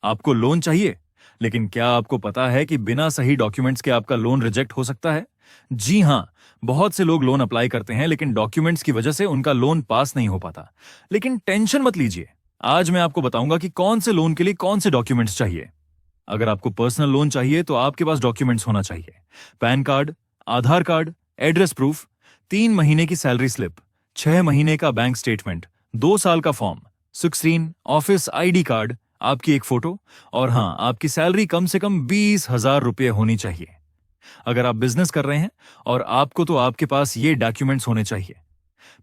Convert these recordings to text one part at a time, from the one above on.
आपको लोन चाहिए, लेकिन क्या आपको पता है कि बिना सही डॉक्यूमेंट्स के आपका लोन रिजेक्ट हो सकता है? जी हाँ, बहुत से लोग लोन अप्लाई करते हैं लेकिन डॉक्यूमेंट्स की वजह से उनका लोन पास नहीं हो पाता। लेकिन टेंशन मत लीजिए, आज मैं आपको बताऊंगा कि कौन से लोन के लिए कौन से डॉक्यूमेंट्स चाहिए। अगर आपको पर्सनल लोन चाहिए तो आपके पास डॉक्यूमेंट्स होना चाहिए। पैन कार्ड, आधार कार्ड, एड्रेस प्रूफ, 3 महीने की सैलरी स्लिप, 6 महीने का बैंक स्टेटमेंट, 2 साल का फॉर्म, 16 ऑफिस आईडी कार्ड, आपकी एक फोटो और हाँ, आपकी सैलरी कम से कम 20,000 रुपये होनी चाहिए। अगर आप बिजनेस कर रहे हैं और आपको तो आपके पास ये डॉक्यूमेंट्स होने चाहिए।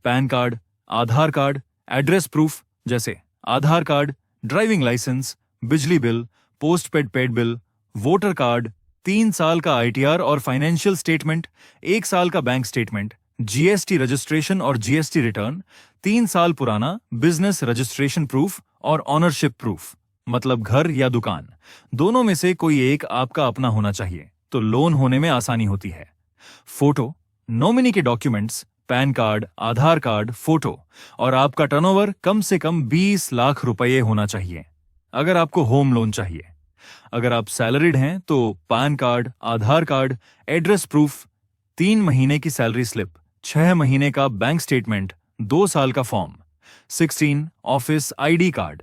पैन कार्ड, आधार कार्ड, एड्रेस प्रूफ जैसे आधार कार्ड, ड्राइविंग लाइसेंस, बिजली bill, postpaid paid bill, voter card, 3 साल का आईटीआर और फाइनेंशियल स्टेटमेंट, 1 साल का बैंक स्टेटमेंट, जीएसटी रजिस्ट्रेशन और जीएसटी रिटर्न, 3 साल पुराना बिजनेस रजिस्ट्रेशन प्रूफ और ऑनरशिप प्रूफ, मतलब घर या दुकान, दोनों में से कोई एक आपका अपना होना चाहिए, तो लोन होने में आसानी होती है। फोटो, नॉमिनी के डॉक्यूमेंट्स, पैन कार्ड, आधार कार्ड, फोटो और आपका टर्नओवर कम से कम 20 लाख रुपए होना चाहिए। अगर आपको होम लोन चाहिए, अगर आप सैलरीड हैं तो पैन कार्ड, आधार कार्ड, एड्रेस प्रूफ, 3 महीने की सैलरी स्लिप, 6 महीने का बैंक स्टेटमेंट, 2 साल का फॉर्म, 16 ऑफिस आईडी कार्ड,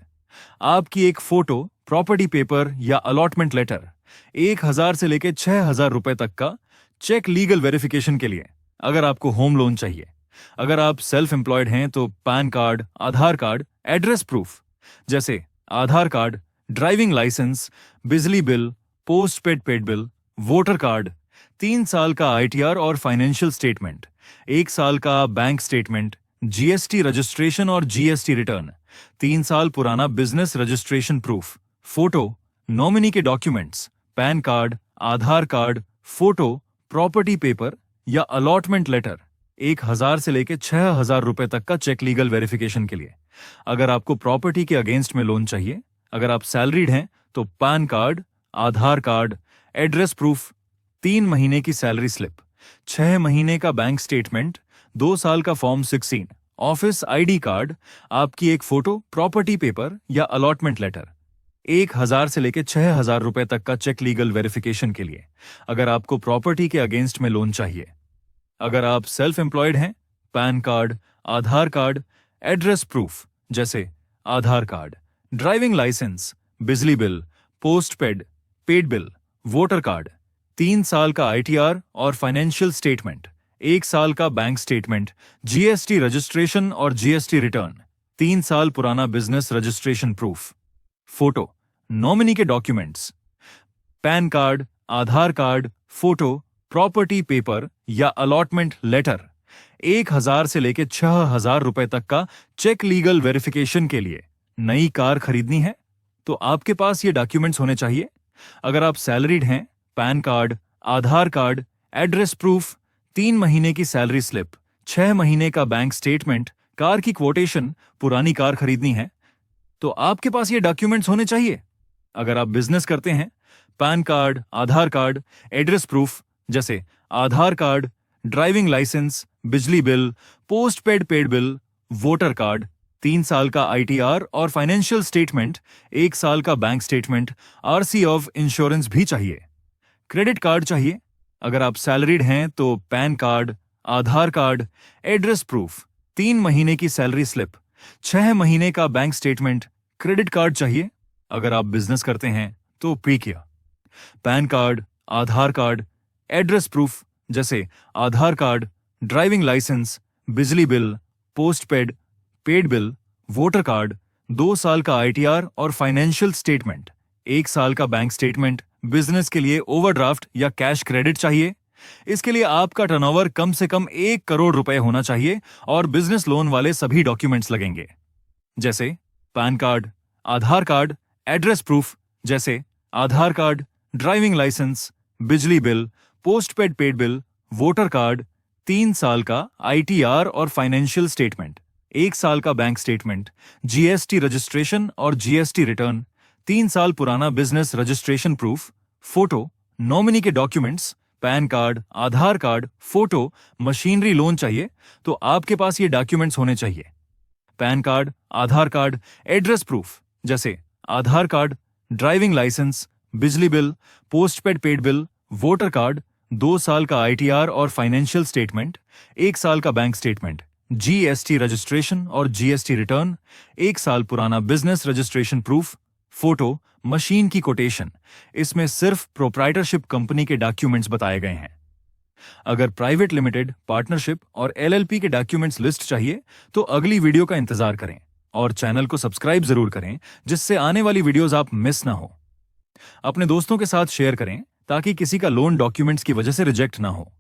आपकी एक फोटो, प्रॉपर्टी पेपर या अलॉटमेंट लेटर, 1,000 से लेकर 6,000 रुपए तक का चेक लीगल वेरिफिकेशन के लिए, अगर आपको होम लोन चाहिए। अगर आप सेल्फ एम्प्लॉयड हैं तो पैन कार्ड, आधार कार्ड, एड्रेस प्रूफ जैसे आधार कार्ड, ड्राइविंग लाइसेंस, बिजली bill, postpaid paid bill, voter card, 3 साल का आईटीआर और फाइनेंशियल स्टेटमेंट, 1 साल का बैंक स्टेटमेंट, जीएसटी रजिस्ट्रेशन और जीएसटी रिटर्न, 3 साल पुराना business registration proof, photo, nominee के डॉक्यूमेंट्स, पैन कार्ड, आधार कार्ड, फोटो, प्रॉपर्टी पेपर या अलॉटमेंट लेटर, 1,000 से लेकर 6,000 रुपए तक का चेक लीगल वेरिफिकेशन के लिए। अगर आपको प्रॉपर्टी के अगेंस्ट में लोन चाहिए, अगर आप सैलरीड हैं तो पैन कार्ड, आधार कार्ड, एड्रेस प्रूफ, 3 महीने की सैलरी स्लिप, 6 महीने का बैंक स्टेटमेंट, 2 साल का फॉर्म 16, ऑफिस आईडी कार्ड, आपकी एक फोटो, प्रॉपर्टी पेपर या अलॉटमेंट लेटर, 1,000 से लेकर 6,000 रुपए तक का चेक लीगल वेरिफिकेशन के लिए। अगर आपको प्रॉपर्टी के अगेंस्ट में लोन चाहिए, अगर आप सेल्फ एम्प्लॉयड हैं, पैन कार्ड, आधार कार्ड, एड्रेस प्रूफ जैसे आधार कार्ड, ड्राइविंग लाइसेंस, बिजली bill, postpaid paid bill, voter card, 3 साल का आईटीआर और फाइनेंशियल स्टेटमेंट, 1 साल का बैंक स्टेटमेंट, जीएसटी रजिस्ट्रेशन और जीएसटी रिटर्न, 3 साल पुराना business registration proof, photo, nominee के डॉक्यूमेंट्स, पैन कार्ड, आधार कार्ड, फोटो, प्रॉपर्टी पेपर या अलॉटमेंट लेटर, 1,000 से लेकर 6,000 रुपए तक का चेक लीगल वेरिफिकेशन के लिए। नई कार खरीदनी है तो आपके पास ये डॉक्यूमेंट्स होने चाहिए। अगर आप सैलरीड हैं, पैन कार्ड, आधार कार्ड, एड्रेस प्रूफ, 3 महीने की सैलरी स्लिप, 6 महीने का बैंक स्टेटमेंट, कार की क्वोटेशन, पुरानी कार खरीदनी है तो आपके पास ये डॉक्यूमेंट्स होने चाहिए। अगर आप बिजनेस करते हैं, पैन कार्ड, आधार कार्ड, एड्रेस प्रूफ जैसे आधार कार्ड, ड्राइविंग लाइसेंस, बिजली bill, postpaid paid bill, voter card, 3 साल का आईटीआर और फाइनेंशियल स्टेटमेंट, 1 साल का bank statement, RC of insurance भी चाहिए। क्रेडिट कार्ड चाहिए। अगर आप सैलरीड हैं तो पैन कार्ड, आधार कार्ड, एड्रेस प्रूफ, 3 महीने की सैलरी स्लिप, 6 महीने का बैंक स्टेटमेंट, क्रेडिट कार्ड चाहिए। अगर आप बिजनेस करते हैं तो प्रीकिया, पैन कार्ड, आधार कार्ड, एड्रेस प्रूफ जैसे आधार कार्ड, ड्राइविंग लाइसेंस, बिजली bill, postpaid paid bill, voter card, 2 साल का आईटीआर और फाइनेंशियल स्टेटमेंट, 1 साल का बैंक स्टेटमेंट। बिजनेस के लिए ओवरड्राफ्ट या कैश क्रेडिट चाहिए। इसके लिए आपका टर्नओवर कम से कम 1 करोड़ रुपए होना चाहिए और बिजनेस लोन वाले सभी डॉक्यूमेंट्स लगेंगे जैसे पैन कार्ड, आधार कार्ड, एड्रेस प्रूफ जैसे आधार कार्ड, ड्राइविंग लाइसेंस, बिजली bill, postpaid paid bill, voter card, 3 साल का आईटीआर और फाइनेंशियल स्टेटमेंट, 1 साल का बैंक स्टेटमेंट, जीएसटी रजिस्ट्रेशन और जीएसटी रिटर्न, 3 साल पुराना business registration proof, photo, nominee के डॉक्यूमेंट्स, पैन कार्ड, आधार कार्ड, फोटो, मशीनरी लोन चाहिए तो आपके पास ये डॉक्यूमेंट्स होने चाहिए। पैन कार्ड, आधार कार्ड, एड्रेस प्रूफ जैसे आधार कार्ड, ड्राइविंग लाइसेंस, बिजली bill, postpaid paid bill, voter card, 2 साल का आईटीआर और फाइनेंशियल स्टेटमेंट, 1 साल का बैंक स्टेटमेंट, जीएसटी रजिस्ट्रेशन और जीएसटी रिटर्न, 1 साल पुराना business registration proof, photo, machine की कोटेशन। इसमें सिर्फ प्रोप्राइटरशिप कंपनी के डॉक्यूमेंट्स बताए गए हैं। अगर प्राइवेट लिमिटेड, पार्टनरशिप और एलएलपी के डॉक्यूमेंट्स लिस्ट चाहिए तो अगली वीडियो का इंतजार करें और चैनल को सब्सक्राइब जरूर करें, जिससे आने वाली वीडियोस आप मिस ना हो। अपने दोस्तों के साथ शेयर करें ताकि किसी का लोन डॉक्यूमेंट्स की वजह से रिजेक्ट ना हो।